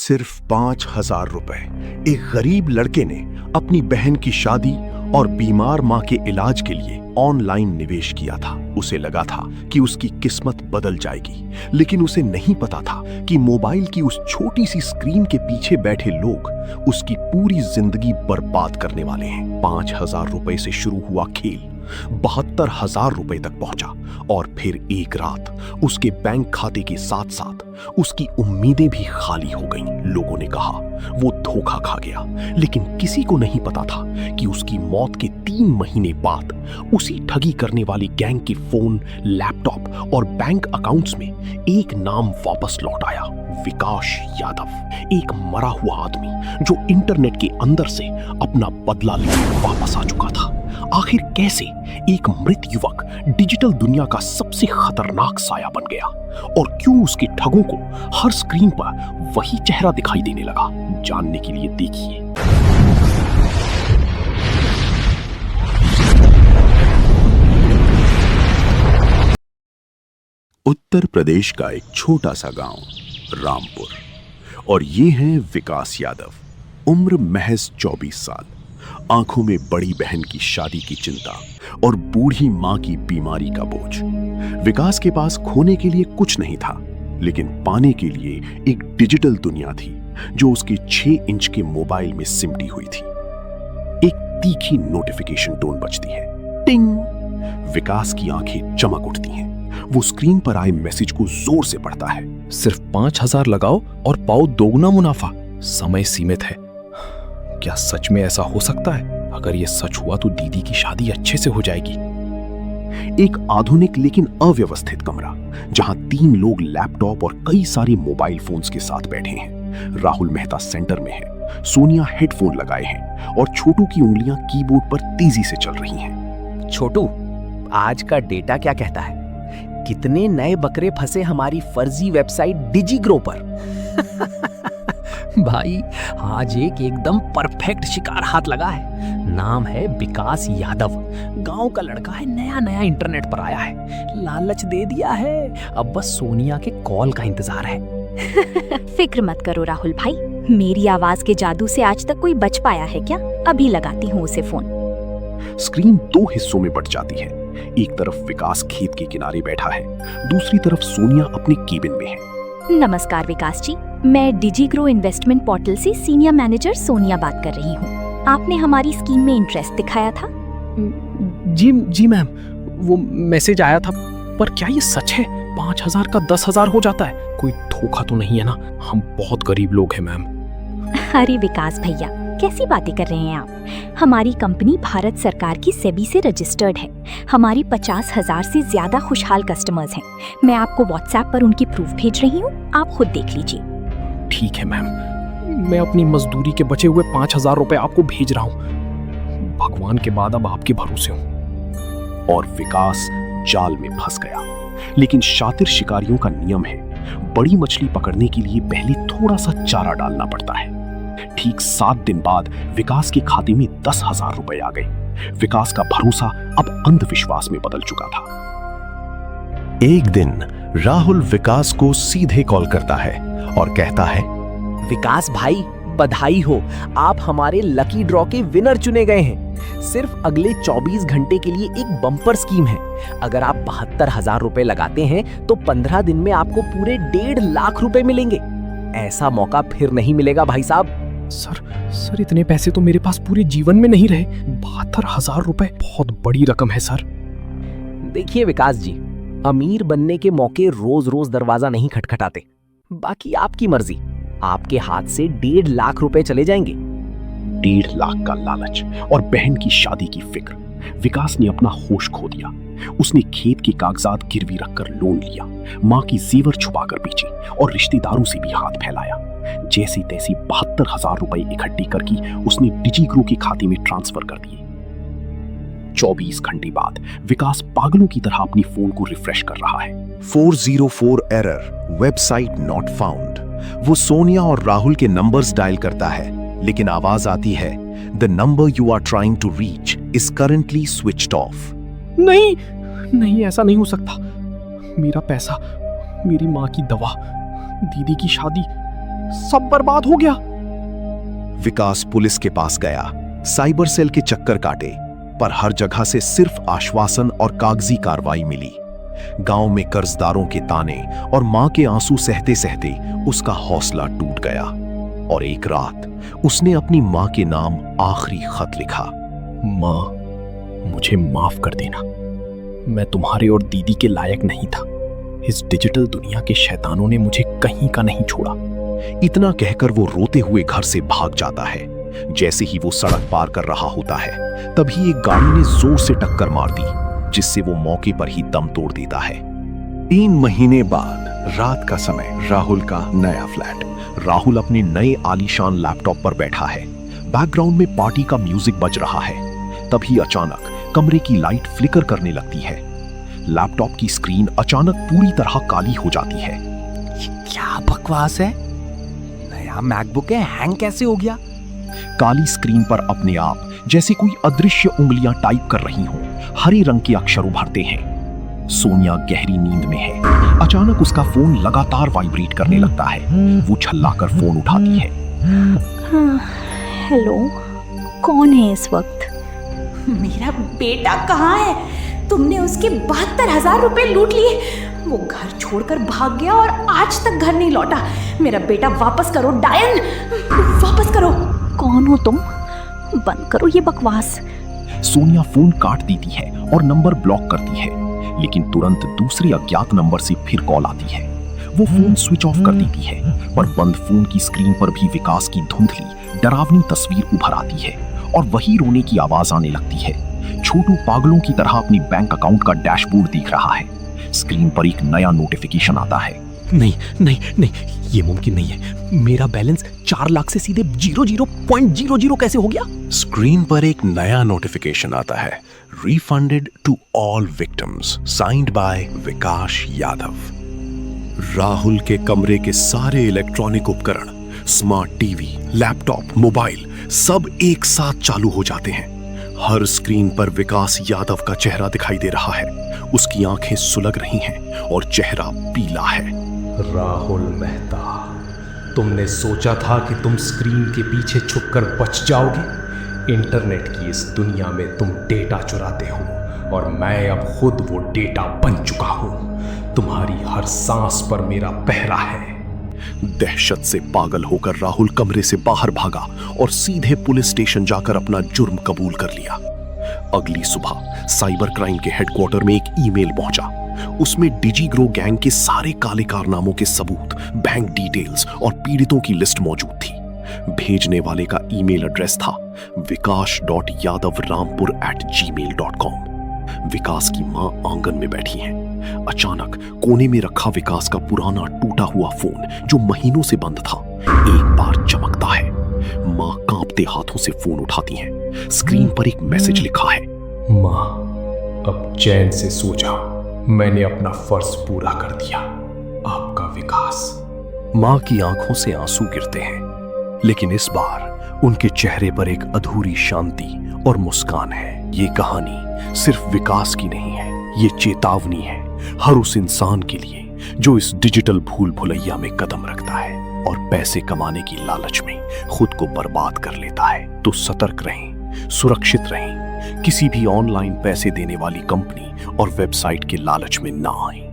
सिर्फ 5,000 रुपए। एक गरीब लड़के ने अपनी बहन की शादी और बीमार मां के इलाज के लिए ऑनलाइन निवेश किया था। उसे लगा था कि उसकी किस्मत बदल जाएगी, लेकिन उसे नहीं पता था कि मोबाइल की उस छोटी सी स्क्रीन के पीछे बैठे लोग उसकी पूरी जिंदगी बर्बाद करने वाले हैं। 5,000 रुपए से शुरू हुआ खेल 72,000 रुपए तक पहुंचा और फिर एक रात उसके बैंक खाते के साथ साथ उसकी उम्मीदें भी खाली हो गईं। लोगों ने कहा वो धोखा खा गया, लेकिन किसी को नहीं पता था कि उसकी मौत के 3 महीने बाद उसी ठगी करने वाली गैंग के फोन, लैपटॉप और बैंक अकाउंट्स में एक नाम वापस लौट आया, विकास यादव। एक मरा हुआ आदमी जो इंटरनेट के अंदर से अपना बदला लेकर वापस आ चुका था। आखिर कैसे एक मृत युवक डिजिटल दुनिया का सबसे खतरनाक साया बन गया, और क्यों उसके ठगों को हर स्क्रीन पर वही चेहरा दिखाई देने लगा? जानने के लिए देखिए। उत्तर प्रदेश का एक छोटा सा गांव रामपुर, और ये हैं विकास यादव। उम्र महज 24 साल। आंखों में बड़ी बहन की शादी की चिंता और बूढ़ी मां की बीमारी का बोझ। विकास के पास खोने के लिए कुछ नहीं था, लेकिन पाने के लिए एक डिजिटल दुनिया थी जो उसके 6 इंच के मोबाइल में सिमटी हुई थी। एक तीखी नोटिफिकेशन टोन बजती है, टिंग। विकास की आंखें चमक उठती हैं। वो स्क्रीन पर आए मैसेज को जोर से पढ़ता है। सिर्फ 5,000 लगाओ और पाओ दोगुना मुनाफा। समय सीमित है। क्या सच में ऐसा हो सकता है? अगर ये सच हुआ तो दीदी की शादी अच्छे से हो जाएगी। एक आधुनिक लेकिन अव्यवस्थित कमरा, जहां 3 लोग लैपटॉप और कई सारे मोबाइल फोन्स के साथ बैठे हैं। राहुल मेहता सेंटर में है, सोनिया हेडफोन लगाए हैं और छोटू की उंगलियां कीबोर्ड पर तेजी से चल रही हैं। छोटू, आज का डेटा क्या कहता है? कितने नए बकरे फंसे हमारी फर्जी वेबसाइट डिजीग्रो पर? भाई, आज एक एकदम परफेक्ट शिकार हाथ लगा है। नाम है विकास यादव। गांव का लड़का है, नया नया इंटरनेट पर आया है। लालच दे दिया है, अब बस सोनिया के कॉल का इंतजार है। फिक्र मत करो राहुल भाई, मेरी आवाज के जादू से आज तक कोई बच पाया है क्या? अभी लगाती हूँ उसे फोन। स्क्रीन 2 हिस्सों में बट जाती है। एक तरफ विकास खेत के किनारे बैठा है, दूसरी तरफ सोनिया अपने केबिन में है। नमस्कार विकास जी, मैं डिजीग्रो इन्वेस्टमेंट पोर्टल से सीनियर मैनेजर सोनिया बात कर रही हूँ। आपने हमारी स्कीम में इंटरेस्ट दिखाया था। जी मैम, वो मैसेज आया था, पर क्या ये सच है? 5,000 का 10,000 हो जाता है? कोई धोखा तो नहीं है ना? हम बहुत गरीब लोग हैं मैम। अरे विकास भैया, कैसी बातें कर रहे हैं आप? हमारी कंपनी भारत सरकार की सेबी से रजिस्टर्ड है। हमारी 50,000 से ज्यादा खुशहाल कस्टमर्स हैं। मैं आपको व्हाट्सएप पर उनकी प्रूफ भेज रही हूँ, आप खुद देख लीजिए। ठीक है मैम, मैं अपनी मजदूरी के बचे हुए 5,000 रुपए आपको भेज रहा हूँ। भगवान के बाद अब आपके भरोसे हूँ। और विकास जाल में फंस गया। लेकिन शातिर शिकारियों का नियम है, बड़ी मछली पकड़ने के लिए पहले थोड़ा सा चारा डालना पड़ता है। ठीक 7 दिन बाद विकास के खाते में 10,000 रुपए आ गए। विकास का भरोसा अब अंधविश्वास में बदल चुका था। एक दिन राहुल विकास को सीधे कॉल करता है और कहता है, विकास भाई, बधाई हो, आप हमारे लकी ड्रॉ के विनर चुने गए हैं। सिर्फ अगले 24 घंटे के लिए एक बम्पर स्कीम है। अगर आप 72,000 रुपए लगाते हैं तो 15 दिन में आपको पूरे 1.5 लाख रुपए मिलेंगे। ऐसा मौका फिर नहीं मिलेगा भाई साहब। सर इतने पैसे तो मेरे पास पूरे जीवन में नहीं रहे। 72,000 रुपए बहुत बड़ी रकम है सर। देखिए विकास जी, अमीर बनने के मौके रोज रोज दरवाजा नहीं खटखटाते। बाकी आपकी मर्जी। आपके हाथ से 1.5 लाख रुपए चले जाएंगे। 1.5 लाख का लालच और बहन की शादी की फिक्र। विकास ने अपना होश खो दिया। उसने खेत के कागजात गिरवी रखकर लोन लिया, मां की जेवर छुपाकर बेची और रिश्तेदारों से भी हाथ फैलाया। जैसी तैसी 72,000 रुपए इकट्ठी करके उसने डिजीग्रो के खाते में ट्रांसफर कर दिए। 24 घंटे बाद विकास पागलों की तरह अपनी फोन को रिफ्रेश कर रहा है। 404 एरर, वेबसाइट नॉट फाउंड। वो सोनिया और राहुल के नंबर्स डायल करता है, लेकिन आवाज आती है, the number you are trying to reach is currently switched off. नहीं, ऐसा नहीं हो सकता। मेरा पैसा, मेरी माँ की दवा, दीदी की शादी, सब बर्बाद हो गया। विकास पुलिस के पास गया, साइबर सेल के चक्कर काटे, पर हर जगह से सिर्फ आश्वासन और कागजी कार्रवाई मिली। गांव में कर्जदारों के ताने और मां के आंसू सहते सहते उसका हौसला टूट गया और एक रात उसने अपनी मां के नाम आखिरी खत लिखा। माँ, मुझे माफ कर देना। मैं तुम्हारे और दीदी के लायक नहीं था। इस डिजिटल दुनिया के शैतानों ने मुझे कहीं का नहीं छोड़ा। इतना कहकर वो रोते हुए घर से भाग जाता है। जैसे ही वो सड़क पार कर रहा होता है, तभी एक गाड़ी ने जोर से टक्कर मार दी, जिससे वो मौके पर ही दम तोड़ देता है। 3 महीने बाद रात का समय, राहुल का नया फ्लैट। राहुल अपने नए आलीशान लैपटॉप पर बैठा है। बैकग्राउंड में पार्टी का म्यूजिक बज रहा है। तभी अचानक कमरे की लाइट फ्लिकर करने लगती है। लैपटॉप की स्क्रीन अचानक पूरी तरह काली हो जाती है। क्या बकवास है? नया मैकबुक है, हैंग कैसे हो गया? काली स्क्रीन पर अपने आप जैसे कोई अदृश्य उंगलियां टाइप कर रही हों, हरे रंग के अक्षर उभरते हैं। सोनिया गहरी नींद में है। अचानक उसका फोन लगातार वाइब्रेट करने लगता है। वो छल्लाकर फोन उठाती है। हेलो, कौन है इस वक्त? मेरा बेटा कहाँ है? तुमने उसके 72,000 रुपए लूट लिए। वो घर छोड़कर भाग गया और आज तक घर नहीं लौटा। मेरा बेटा वापस करो डायन, वापस करो। कौन हो तुम? बंद करो ये बकवास। सोनिया फोन काट देती है और नंबर ब्लॉक करती है, लेकिन तुरंत दूसरे अज्ञात नंबर से फिर कॉल आती है। वो फोन स्विच ऑफ कर देती है, पर बंद फोन की स्क्रीन पर भी विकास की धुंधली डरावनी तस्वीर उभर आती है और वही रोने की आवाज आने लगती है। छोटू पागलों की तरह अपनी बैंक अकाउंट का डैशबोर्ड देख रहा है। स्क्रीन पर एक नया नोटिफिकेशन आता है। नहीं नहीं नहीं, ये मुमकिन नहीं है। मेरा बैलेंस 4 लाख से सीधे 00.00 कैसे हो गया? स्क्रीन पर एक नया नोटिफिकेशन आता है। Refunded to all victims, signed by Vikas Yadav. Rahul के कमरे के सारे इलेक्ट्रॉनिक उपकरण, स्मार्ट टीवी, लैपटॉप, मोबाइल सब एक साथ चालू हो जाते हैं। हर स्क्रीन पर विकास यादव का चेहरा दिखाई दे रहा है। उसकी आंखें सुलग रही हैं और चेहरा पीला है। राहुल मेहता, तुमने सोचा था कि तुम स्क्रीन के पीछे छुपकर बच जाओगे। इंटरनेट की इस दुनिया में तुम डेटा चुराते हो और मैं अब खुद वो डेटा बन चुका हूं। तुम्हारी हर सांस पर मेरा पहरा है। दहशत से पागल होकर राहुल कमरे से बाहर भागा और सीधे पुलिस स्टेशन जाकर अपना जुर्म कबूल कर लिया। अगली सुबह साइबर क्राइम के हेडक्वार्टर में एक ईमेल पहुंचा। उसमें डिजीग्रो गैंग के सारे काले कारनामों के सबूत, बैंक डिटेल्स और पीड़ितों की लिस्ट मौजूद थी। भेजने वाले का ईमेल एड्रेस था vikas.yadavrampur@gmail.com। विकास की मां आंगन में बैठी हैं। अचानक कोने में रखा विकास का पुराना टूटा हुआ फोन, जो महीनों से बंद था, एक बार चमकता है। मां कांपते हाथों से फोन उठाती हैं। स्क्रीन पर एक मैसेज लिखा है। माँ, अब चैन से सो जाओ। मैंने अपना फर्ज पूरा कर दिया। आपका विकास। मां की आंखों से आंसू गिरते हैं, लेकिन इस बार उनके चेहरे पर एक अधूरी शांति और मुस्कान है। ये कहानी सिर्फ विकास की नहीं है, ये चेतावनी है हर उस इंसान के लिए जो इस डिजिटल भूल भुलैया में कदम रखता है और पैसे कमाने की लालच में खुद को बर्बाद कर लेता है। तो सतर्क रहें, सुरक्षित रहें, किसी भी ऑनलाइन पैसे देने वाली कंपनी और वेबसाइट के लालच में ना आएं।